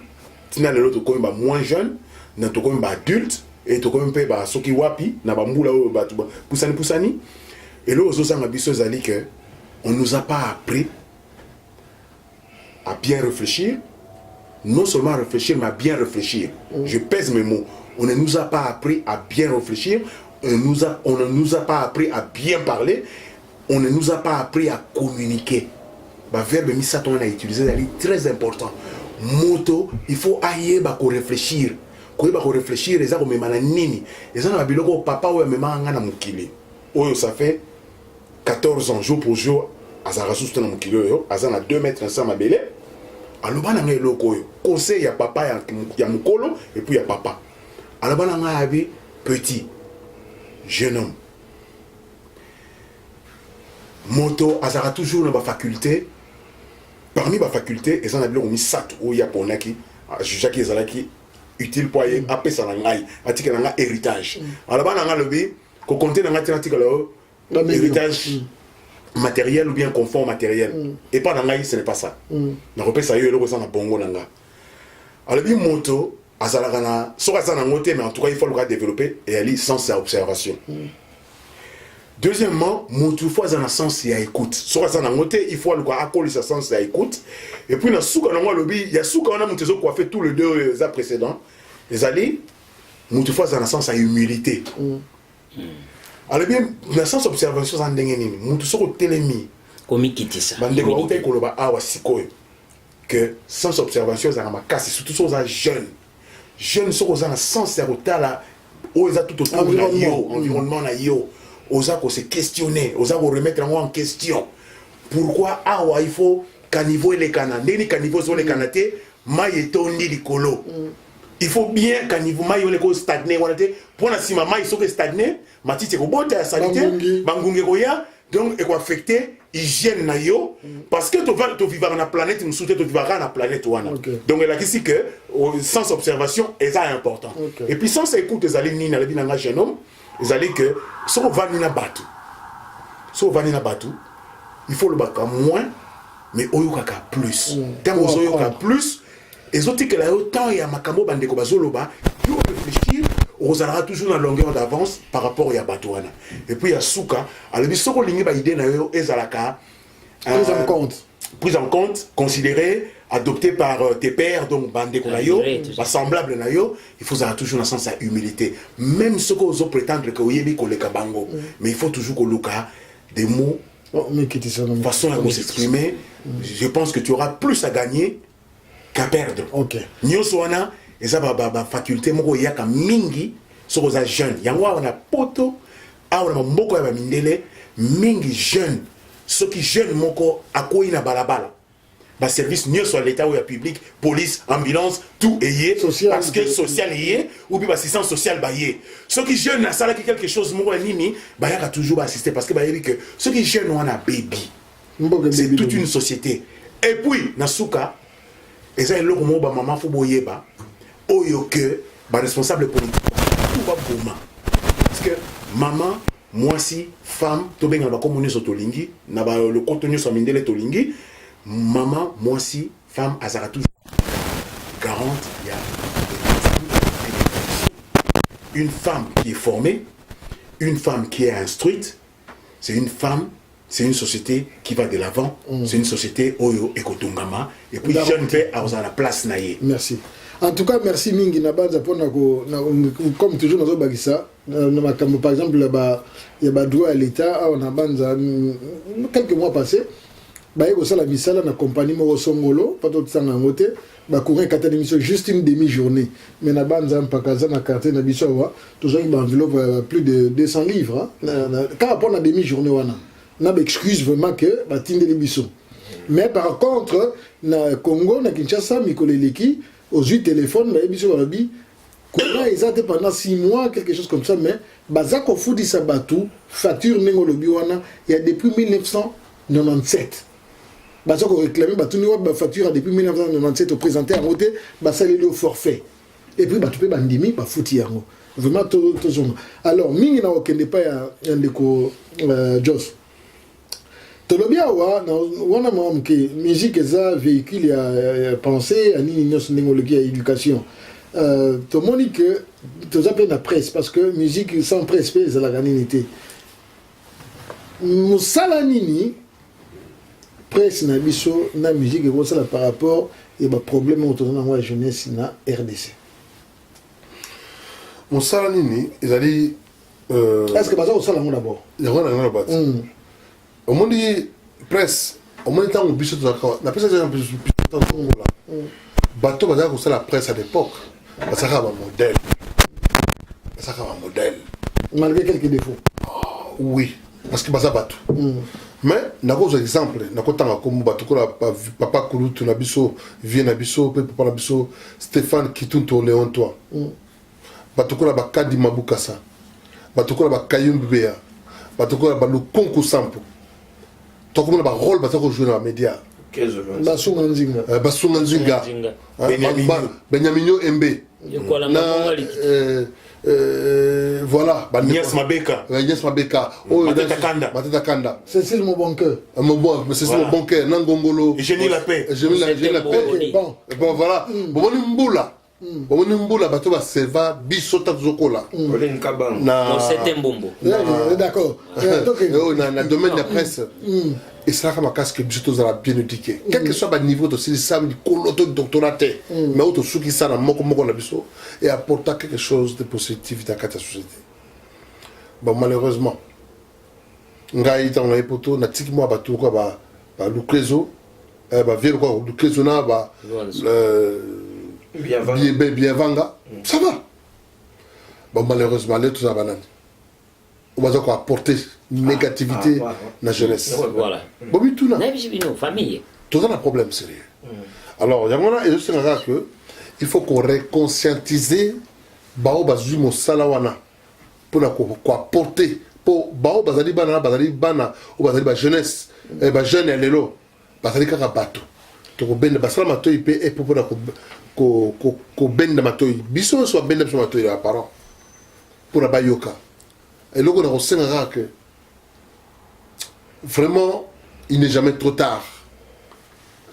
tina lelo to ko ba moins jeune na to ko ba adulte et to ko mpe ba soki wapi na ba mbula o ba pusani et là ezosanga biso zali que on nous a pas appris à bien réfléchir, non seulement à réfléchir, mais à bien réfléchir. Je pèse mes mots. On ne nous a pas appris à bien réfléchir, on ne nous a pas appris à bien parler, on ne nous a pas appris à communiquer. Le verbe misaton a utilisé, c'est très important. moto il faut ayeba ko réfléchir koyeba ko réfléchir eza ko memana nini eza na biloko papa oyo memanga nga na mukili oyo ça fait 14 ans jour pour jour azara susu na mukili oyo aza na 2 mètres na mabele aloba na nga eloko oyo conseil ya papa ya mukolo et puis ya papa aloba na nga abi petit jeune homme moto azara toujours na ba faculté parmi ma faculté et ça n'a bien mis sat ou ya ponaki juge qui ezalaki utile pour y apesa na ngai atika na héritage alors bana nga lobi ko compter na ngati atika lo héritage matériel ou bien confort matériel et pas na ngai ce n'est pas ça na repesa yo eloko ça na bongo na nga alors bi moto azalaka na soka ça na ngote mais en tout cas il faut le développer et aller sans observation. Deuxièmement, motu fois dans le sens ya écoute. Soit ça na ngote, il faut le accoler sa sens ya écoute. Et puis na souka na lobby, il y a souka on a monté quoi fait tous les 2 ans précédents. Les alliés motu fois dans le sens ya humilité. Alors bien, dans le sens observation ça ndenge nini. Motu soko telemi. Komi kitisa. Bandeko wa utai koloba awa sikoyo. Que sans observation ça makasi surtout sur les jeunes. Jeunes soko dans le sens ya kotala o eza tout autour na yo, environnement na yo. Osa ko se questionner, osa ko remettre en question. Pourquoi awa il faut caniveau les canaux, ndeni caniveau sur les canate, maille tondi likolo. Il faut bien caniveau maille on ko stagner wanate, pour na sima maille so que stagner, matite ko bota sanité, bangunge ko ya, donc e ko affecter hygiène na yo parce que to vivre na planète, nous souhaitons to vivre na planète wana. Donc elle a dit que sans observation, c'est important. Et puis sans écoute les allées ni na la na jeune homme. Ils allaient que si on va na batu, il faut le baka moins, mais au yokaka plus. Tant au yoka plus, et autres que là autant il y a makambo bandeko bazoloba, il faut réfléchir, on sera toujours dans la longueur d'avance par rapport à Batouana. Et puis il y a souka, alors si on lingi ba idée na yo ezalaka prise en compte, considérée, adoptée par tes pères, donc bandeko na yo, semblable na yo, il faut toujours dans le sens de humilité. Même ce qu'on ose prétendre que oui, mais il faut toujours que Luka des mots, façon à s'exprimer. Je pense que tu auras plus à gagner qu'à perdre. Nyoswana, et ça va faculté, moko yaka mingi, ce qu'on a jeune. Yangwa on a poto, a on a moko ya mindele, mingi jeune. Ceux qui jeune moko akoyi na balabala. Ba service mieux sur l'état ou la public, police, ambulance, tout est parce que social est ou bien assistance sociale ba yé. Ceux qui jeune na sala quelque chose moko nini, ba yaka toujours assister parce que ba yebi que ceux qui jeune on a baby. C'est toute une société. Et puis na souka eza eloko mo ba maman fo boyeba oyo que ba responsable politique tout va boma. Parce que maman moi si femme to benga ba communes otolingi na ba le contenu so mindele tolingi maman moi si femme azara toujours garante il y a une femme qui est formée, une femme qui est instruite, c'est une femme, c'est une société qui va de l'avant, c'est une société oyo ekotungama et puis jeune fait à la place naïe. Merci. En tout cas, merci mingi na banza pona ko comme toujours dans bagisa par exemple là-bas il y a droit à l'état on a banza quelques mois passés ba yeko sala misala na compagnie mo songolo pas tout sanga ngote ba courir quatre émissions juste une demi-journée mais na banza mpakaza na quartier na biso wa toujours une enveloppe plus de 200 livres quand rapport na demi-journée wana na excuse vraiment que ba tinde les biso mais par contre na Congo na Kinshasa mikoleleki aux 8 téléphones, mais ils ont dit qu'ils ont été pendant 6 mois, quelque chose comme ça, mais Bazako Foudi Sabatou, facture Nengolobiwana, il y a depuis 1997. Bazako réclamé, Batou Niwa, facture depuis 1997 au présenté à côté, Bassalé le forfait. Et puis, tu peux bandimi, Fouti Yango. Vraiment, tout le monde. Alors, Mingi n'a aucun départ à un déco Joss. Tolobia wa wana mamke musique eza véhicule ya pensée ani nyos ndengologi ya éducation to moni que to zappé na presse parce que musique sans presse pèse la ganité musala nini presse na biso na musique ko sala par rapport et ba problème autour na la jeunesse na RDC musala nini ezali est-ce que baza ko sala ngo d'abord ya wana na bat au monde presse au monde temps biso na presse un peu là bato bazaka kosala la presse à l'époque bazaka modèle malgré quelques défauts. Oui, parce que baza bato mais nakozwa exemple nakotanga komo bato kola papa Kulutu na biso vie na biso pe papa na biso Stéphane Kitunto Léon toi bato kola bakadi Mabukasa bato kola bakayumbi Bea bato kola balukonku Sampo tokomona ba rôle bato ko jouer dans les médias Basunga Nzinga Benyaminyo Embe voilà Nias Mabeka Mateta Kanda Cécile Mobonke Cécile Mobonke Nangongolo Génie la paix bon voilà bomoni mbula bato baseva biso ta zokola na c'était mbombo d'accord na domaine de la presse et ça comme casque biso tozala bien éduqué quel que soit le niveau de système koloto doctorat mais auto suki ça na moko na biso et apporter quelque chose de positif dans la société. Bon malheureusement ngai ta on a poto na tiki moi bato ko ba luklezo ba vieux ko luklezo na ba bien vanga ça va. Bon malheureusement les tout ça banane on va encore apporter négativité dans la jeunesse. Voilà. Bon mais tout là famille tout ça un problème sérieux. Alors il y a et je sais que il faut qu'on réconscientise bao bazui mo salawana pour na ko apporter pour bao bazali bana ou bazali ba jeunesse et ba jeune lelo bazali kaka bato to ko benda basala mato ipe et pour na ko benda mato biso so benda biso mato ya parents pour na bayoka et logo na kosenga que vraiment il n'est jamais trop tard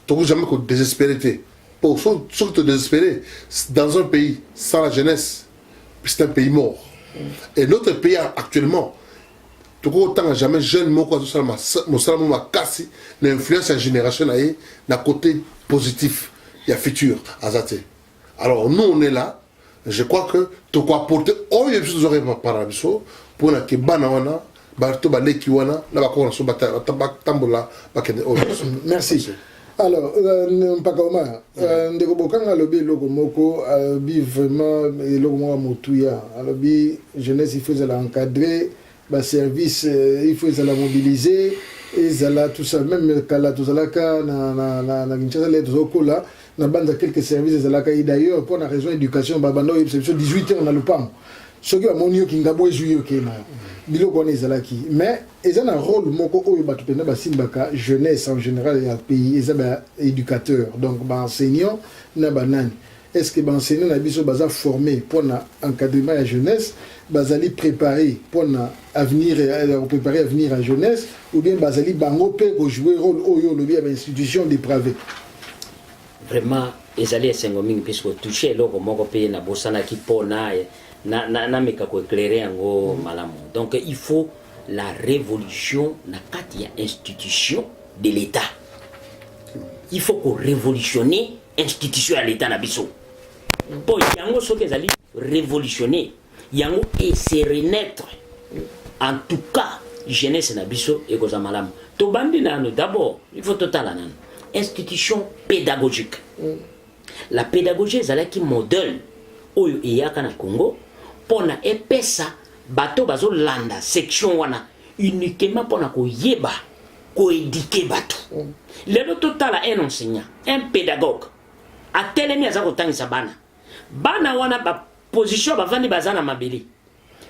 to ko jamais ko désespéré pour ceux qui sont désespérés dans un pays sans la jeunesse c'est un pays mort et notre pays actuellement tout autant jamais jeune moko azosalama makasi l'influence ya génération na ye na côté positif ya futur azate. Alors nous on est là, je crois que tu peux apporter oyo biso tozoré par biso pour na ke bana wana bato baleki wana na bakona so batambola bakende oyo. Merci. Alors, Mpakaoma, ndeko bokanga lobi loko moko bi vraiment loko moko motuya. Alobi jeunesse il faut la encadrer, ba service il faut la mobiliser et zala tout ça même kala tout ça ka na Kinshasa les zokola na banda quelques services zala ka d'ailleurs pour la raison éducation babando 18 ans na lupam. Ce qui a mon yo kingabo ezuyo kena. Biloko on ezalaki mais ils ont un rôle moko oyo bato pena basimbaka jeunesse en général ya pays ils ont éducateur donc ba enseignant na banani est-ce que ba enseignant na biso baza formé pour na encadrement ya jeunesse bazali préparer pour na avenir préparer avenir à jeunesse ou bien bazali bango pe ko jouer rôle oyo lobi ya institution dépravée vraiment ezali esengo mingi puisque toucher loko moko pe na bosana ki pona na meka ko éclairer yango malamu. Donc il faut la révolution na kati ya institution de l'État. Il faut qu'on révolutionner institution à l'État na biso. Bon yango soki ezali révolutionner yango et se renaître. En tout cas jeunesse na biso ekoza malamu. To bandi nano d'abord il faut totala nano institution pédagogique. La pédagogie ezalaki modèle oyo eyaka na Congo pona epesa bato bazo landa section wana uniquement pona ko yeba ko éduquer bato. Lelo total un enseignant, un pédagogue a telemi azako tangisa bana wana ba position ba vandi bazana mabeli.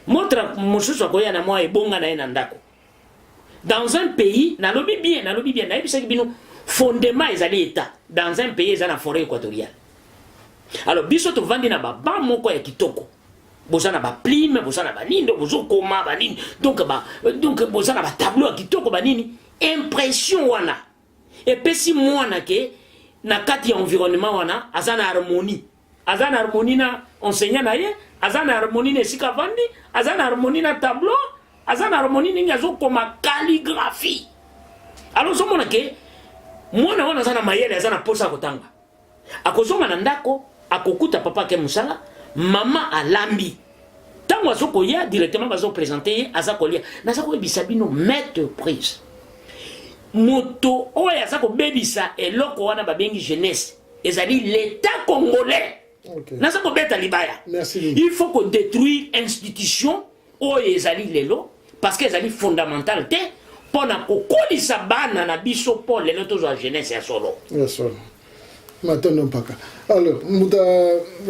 Montre mosusu ko yana moi ebonga na ena ndako. Dans un pays na lobi bien na ebisaki bino fondement ezali état dans un pays ezana forêt équatoriale. Alors biso to vandi na ba moko ya kitoko. Bozana ba plime, bozana ba nindo, bozokoma ba nini. Donc bozana ba tableau ya kitoko ba nini. Impression wana. Et pesi mwana ke na kati ya environnement wana azana harmonie. Azana harmonie na enseignant na ye, azana harmonie na sika vandi, azana harmonie na tableau, azana harmonie ningi azokoma calligraphie. Alors so mona ke mwana wana azana mayele azana posa kotanga. Akozonga na ndako akokuta papa ke musala mama alambi tango azoko ya directement bazo présenter azako lia nazako bisabino mettre prise moto oya azako bebisa eloko wana babengi jeunesse ezali l'État congolais. Okay. Nasa ko beta libaya. Merci. Il faut qu'on détruise institution o ezali lelo parce que ezali fondamental te pona ko kolisa bana na biso po lelo tozo jeunesse ya solo. Ya solo. Matondo mpaka. Alors, muta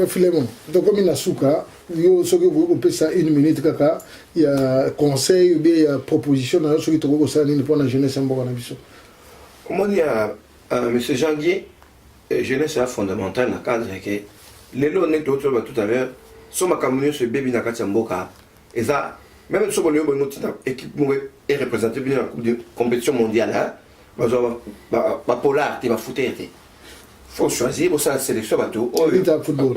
Filemon, donc comme inasuka, yo soki ko pesa 1 minute kaka, il y a conseil ou bien il y a proposition na soki to ko sala ni pour la jeunesse mboka na biso. Comment dire monsieur Jean-Guy, jeunesse est fondamentale dans le cadre que les lots net tout à l'heure sont ma communauté ce bébé na kati mboka et ça même si on est notre équipe est représentée bien dans la compétition mondiale hein ba polar tu vas foutre faut choisir pour ça la sélection bateau football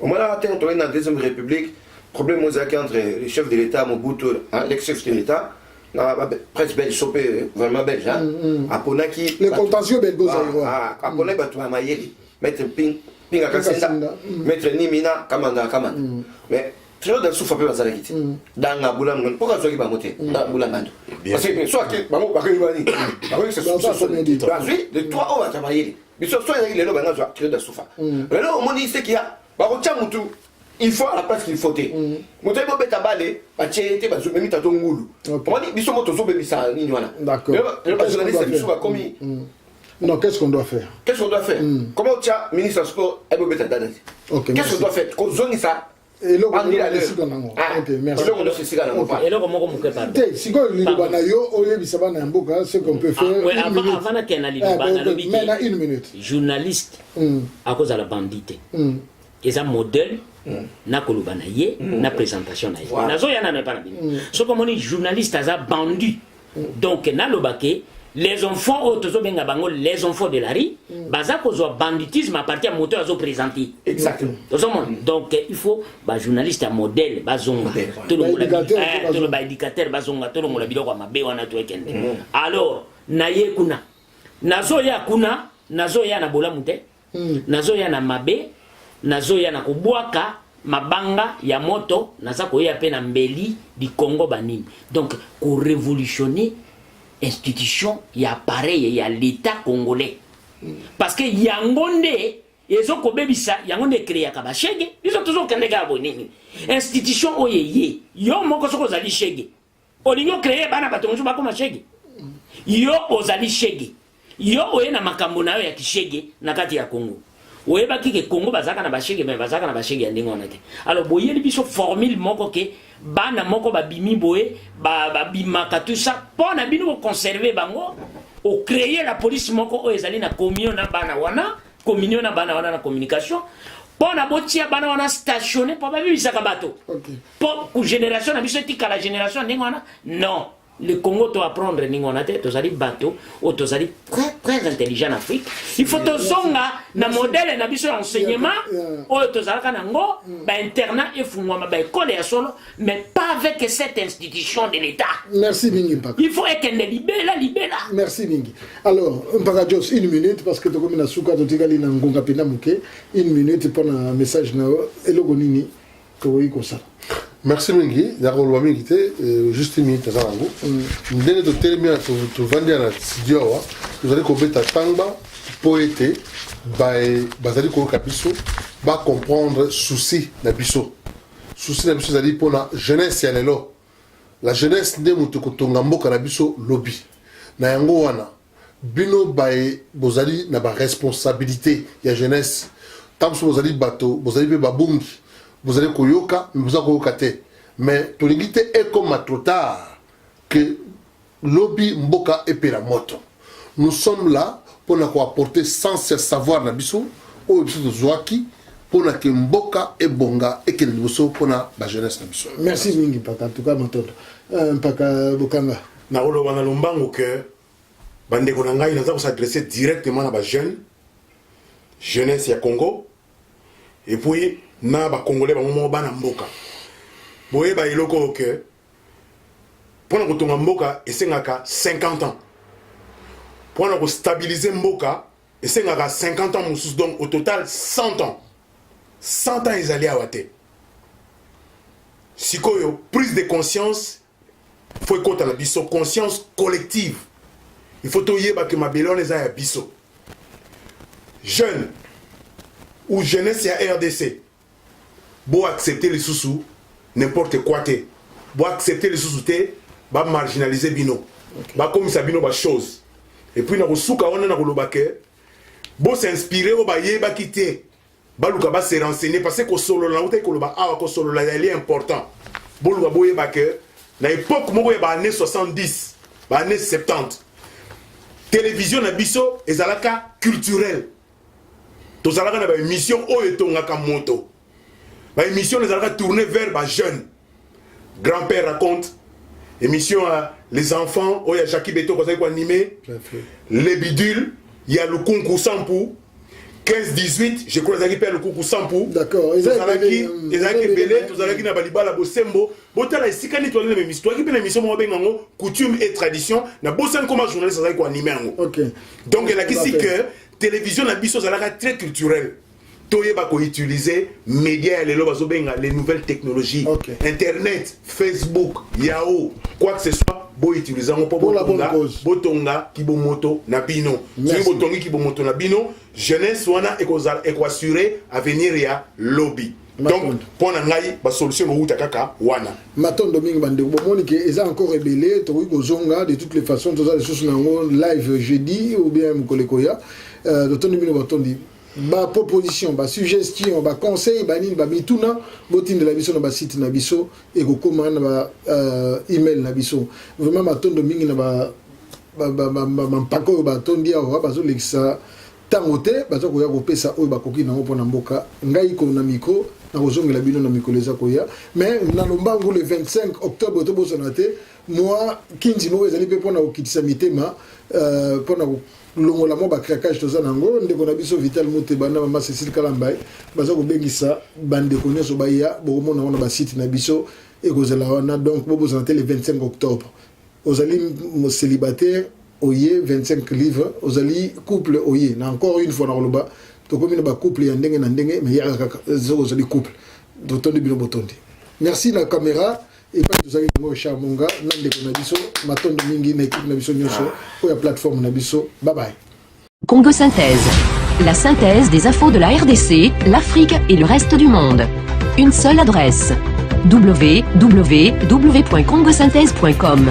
au moins là on est dans la deuxième république problème aux accords entre le chef de l'état Mobutu l'ex-chef de l'état presque belge chopé vraiment belge hein à Ponaki les contentieux belges à Ponaki bateau à Mayeli mettre ping à Kasenda mettre Nimina Kamanda mais très dans souffle pas ça là dans la boula pourquoi soit qui va monter dans boula ngando parce que soit que bango ba kani bani bango c'est ça de trois on va travailler mais soit il est là bango soit très dans souffle mais là au monde il sait qu'il y a ba ko mutu il faut à la place qu'il faut te mutu bo beta balé ba tiete ba zo memi tato ngulu on dit biso moto zo bebi ça ni wana d'accord le journaliste biso ba commis. Non, qu'est-ce qu'on doit faire? Qu'est-ce qu'on doit faire? Comment tu as ministre sport et bobeta dada? Qu'est-ce qu'on doit faire? Qu'on zone ça. Et là, on ok, merci. Et là, comment on peut parler? Si on lit le banayo, on lit ça bana mboka, ce qu'on peut faire. Oui, avant na kena li bana lobi. Mais na 1 minute. Journaliste à cause de la bandité. Et un modèle na kolubana ye na présentation na ye. Na zo yana na pas na bini. So comme on est journaliste à bandit. Donc na lobake les enfants les enfants de la rue, baza kozwa banditisme à partir de moteur à présenter. Exactement. Donc il faut journaliste à modèle bazonga tout le monde le éducateur bazonga tout le monde biloko mabe wana to ekende. Alors naye kuna nazoya na bola mute nazoya na mabe nazoya na kubwaka mabanga ya moto naza koya pe na mbeli di Congo banini. Donc pour révolutionner institution ya pareil ya l'état congolais parce que yangonde ezo ko bebisa yangonde créer ka ba shege biso toujours kanega bonini institution oyeye yo moko soko zali shege olingo créer bana batonzo bako ma shege yo ozali shege yo oye na makambo nayo ya kishege na kati ya Congo oyeba kike Congo bazaka na ba shege mais bazaka na ba shege ya ndingo nate alors boyeli biso formule moko ke bana moko babimi boye babimaka tout ça pour na bino conserver bango au créer la police moko o ezali na communion na bana wana na communication pour na botia bana wana stationné pour babisa ka bato pour génération na biso tika la génération ndengwana non le Congo doit apprendre ningona te tozali bato o tozali très intelligent en Afrique il faut tozonga na modèle na biso enseignement o tozalaka nango ba internat et fungwa ba école ya solo mais pas avec cette institution de l'état. Merci Mingi Mpaka. Il faut ekende libela. Merci Mingi. Alors Mpaka Jos 1 minute parce que tokomi na suka totikali na ngonga pena muke 1 minute pour un message na eloko nini to yi kosala. Merci Mingi, d'accord, Mingi, juste une minute, nous venons de terminer de vendre à la studio, vous allez commettre tanga, poète, bazali ko kabiso, ba comprendre souci na biso. Souci na biso zali pour la jeunesse ya lelo. La jeunesse nde mutu kotonga mboka na biso lobby. Na yango wana bino bae bozali na ba responsabilité ya jeunesse. Tamso bozali bato, bozali be babungi. Vous allez koyoka, mais vous allez koyoka te. Mais tolingite est comme trop tard que lobby mboka et la moto. Nous sommes là pour nous apporter sans savoir na biso au biso de Zouaki pour que mboka et bonga et que nous pour la jeunesse na biso. Merci Mingi Mpaka, en tout cas Matondo. Mpaka Bokanga. Na olo wana lombango que bande ko ngai na za s'adresser directement à ba jeunesse ya Congo et puis na ba congolais ba mo bana mboka boye ba iloko que pour ko tonga mboka esengaka 50 ans pour ko stabiliser mboka esengaka 50 ans musus donc au total 100 ans ils allaient à wate sikoyo prise de conscience faut qu'on la biso conscience collective il faut toyeba que ma belone za ya biso jeune ou jeunesse ya RDC bo accepter les sous n'importe quoi te bo accepter les sous te ba marginaliser bino ba comme ça bino ba chose et puis na kosuka wana na koloba ke bo s'inspirer o ba yeba kité ba luka ba se renseigner parce que solo la uta koloba awa ko solo la est important bo luka bo yeba ke na époque moko ya ba année 70 ba année 70 télévision na biso ezalaka culturel tozalaka na ba émission oyo etongaka moto ba émission ezalaka tournée vers ba jeunes grand-père raconte émission les enfants oyo Jackie Beto ko animé les bidules il y a le concours Sampou 15-18 je crois que le concours Sampou d'accord ezalaki belé tozalaki na balibala bosembo botala esikani to na émission to ki émission mo bengango coutume et tradition na bosan comme journaliste ezalaki ko animé ngo OK donc elle a dit que télévision na biso ezalaka très culturel toyeba ko utiliser médias les lobazobenga les nouvelles technologies internet Facebook Yahoo quoi que ce soit bo utiliser ngo po botonga kibomoto na bino si botongi kibomoto na bino jeunesse wana eko assurer avenir ya lobby donc pour ngai ba solution ou kaka wana matondo mingi bande bomoni ke eza encore rebellé to ko zonga de toutes les façons to za les choses nango live jeudi ou bien mkolekoya totondi bino batondi ba proposition ba suggestion ba conseil ba nini ba mituna botinde la biso na ba site na biso e ko koma na ba email na biso vraiment matondo mingi na ba mpako ba tondi awa bazo lekisa tango te bazo ko ya ko pesa oyo bakoki nango pona mboka ngai ko na micro na kozongela bino na micro leza ko ya mais na lombangu le 25 octobre to bosonate moi kinzi no ezali pe pona okitisa mitema pona longola mo ba craquage toza nango ndeko na biso Vital Moteba na mama Cécile Kalambai baza ko bengisa bande ko nyoso ba ya bo mona wana ba site na biso e kozela wana donc bo bosonate le 25 octobre ozali célibataire oye 25 livres ozali couple oye na encore une fois na koloba to komi na ba couple ya ndenge na ndenge mais ya kaka ozali couple dotondi bino botondi merci na caméra et pas tozali ngo Charmonga na ndeko na biso matondo mingi na équipe na biso nyoso ko ya plateforme na biso bye bye. Congo Synthèse, la synthèse des infos de la RDC, l'Afrique et le reste du monde. Une seule adresse: www.congosynthèse.com.